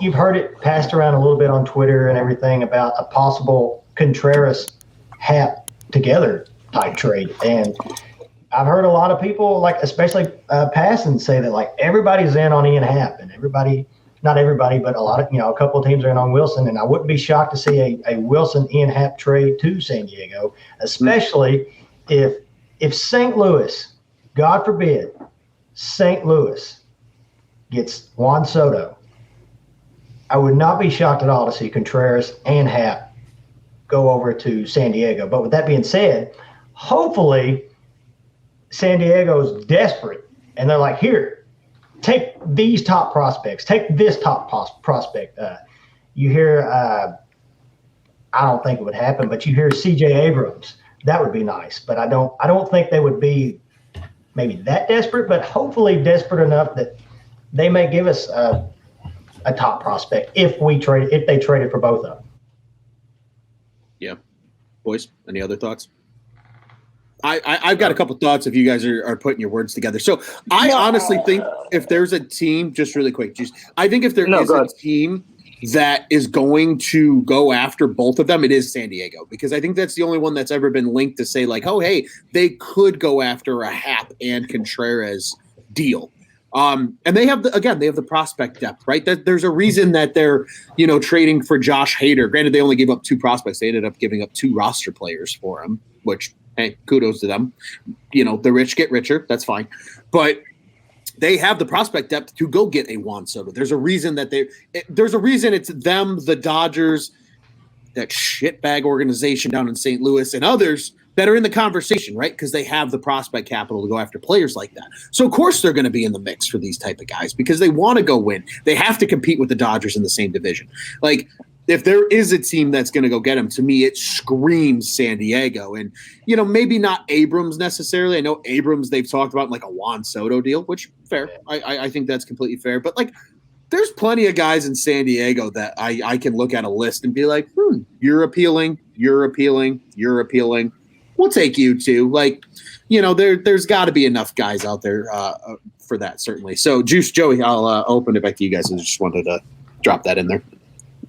you've heard it passed around a little bit on Twitter and everything about a possible Contreras Happ together type trade. And I've heard a lot of people, like especially passing, say that like everybody's in on Ian Happ, and everybody, not everybody, but a lot of, a couple of teams are in on Willson. And I wouldn't be shocked to see a Willson Ian Happ trade to San Diego, especially if St. Louis, God forbid, St. Louis gets Juan Soto. I would not be shocked at all to see Contreras and Happ go over to San Diego. But with that being said, hopefully San Diego's desperate, and they're like, here, take these top prospects, take this top prospect. You hear, I don't think it would happen, but you hear C.J. Abrams. That would be nice, but I don't think they would be maybe that desperate, but hopefully desperate enough that they may give us a top prospect if they traded for both of them. Yeah. Boys, any other thoughts? I've got a couple thoughts if you guys are putting your words together. So I honestly think if there's a team, just really quick, I think if there is a team that is going to go after both of them, it is San Diego, because I think that's the only one that's ever been linked to say like, oh, hey, they could go after a Happ and Contreras deal. And they have the prospect depth, right? There's a reason that they're, trading for Josh Hader. Granted, they only gave up 2 prospects. They ended up giving up 2 roster players for him, which, hey, kudos to them. The rich get richer. That's fine. But they have the prospect depth to go get a Juan Soto. There's a reason it's them, the Dodgers, that shitbag organization down in St. Louis, and others that are in the conversation, right? Because they have the prospect capital to go after players like that. So, of course, they're going to be in the mix for these type of guys because they want to go win. They have to compete with the Dodgers in the same division. Like, if there is a team that's going to go get him, to me, it screams San Diego. And, maybe not Abrams necessarily. I know Abrams, they've talked about like a Juan Soto deal, which fair. I think that's completely fair. But, like, there's plenty of guys in San Diego that I can look at a list and be like, you're appealing. We'll take you too. Like, there's got to be enough guys out there for that, certainly. So, Joey, I'll open it back to you guys. I just wanted to drop that in there.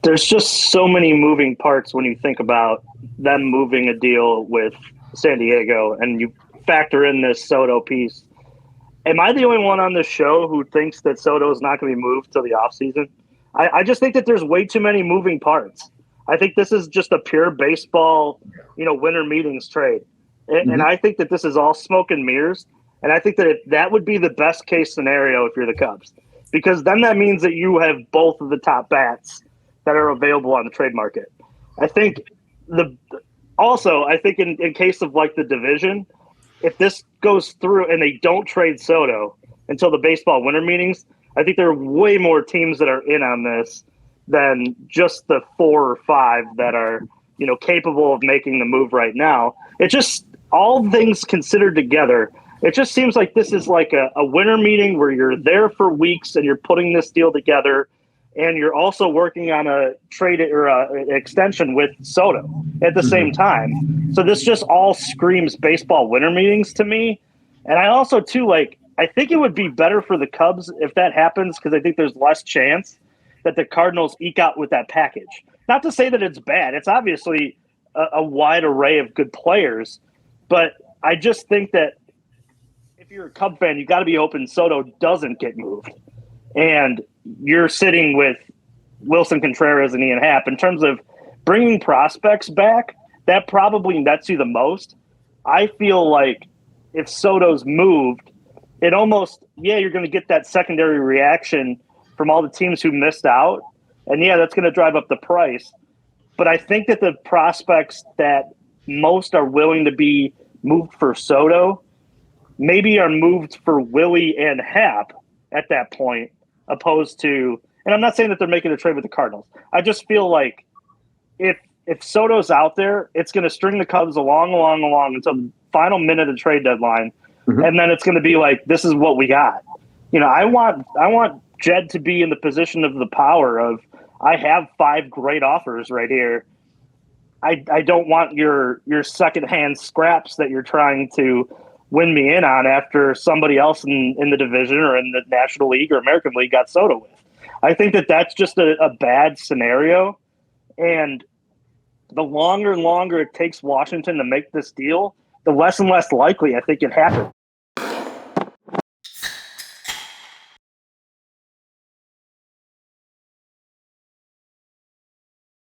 There's just so many moving parts when you think about them moving a deal with San Diego and you factor in this Soto piece. Am I the only one on this show who thinks that Soto is not going to be moved till the offseason? I just think that there's way too many moving parts. I think this is just a pure baseball, winter meetings trade. And I think that this is all smoke and mirrors. And I think that that would be the best case scenario if you're the Cubs, because then that means that you have both of the top bats that are available on the trade market. I think in case of like the division, if this goes through and they don't trade Soto until the baseball winter meetings, I think there are way more teams that are in on this than just the 4 or 5 that are, capable of making the move right now. It just, all things considered together, it just seems like this is like a winter meeting where you're there for weeks and you're putting this deal together, and you're also working on a trade or an extension with Soto at the same time. So this just all screams baseball winter meetings to me. And I also, too, I think it would be better for the Cubs if that happens, because I think there's less chance that the Cardinals eke out with that package. Not to say that it's bad. It's obviously a wide array of good players. But I just think that if you're a Cub fan, you got to be hoping Soto doesn't get moved. And you're sitting with Willson Contreras and Ian Happ. In terms of bringing prospects back, that probably nets you the most. I feel like if Soto's moved, it almost, you're going to get that secondary reaction from all the teams who missed out. And, that's going to drive up the price. But I think that the prospects that most are willing to be moved for Soto maybe are moved for Willie and Happ at that point, opposed to, and I'm not saying that they're making a trade with the Cardinals. I just feel like if Soto's out there, it's going to string the Cubs along until the final minute of the trade deadline, and then it's going to be like, this is what we got. I want Jed to be in the position of the power of, I have 5 great offers right here. I don't want your secondhand scraps that you're trying to win me in on after somebody else in the division or in the National League or American League got Soto with. I think that that's just a bad scenario. And the longer and longer it takes Washington to make this deal, the less and less likely I think it happens.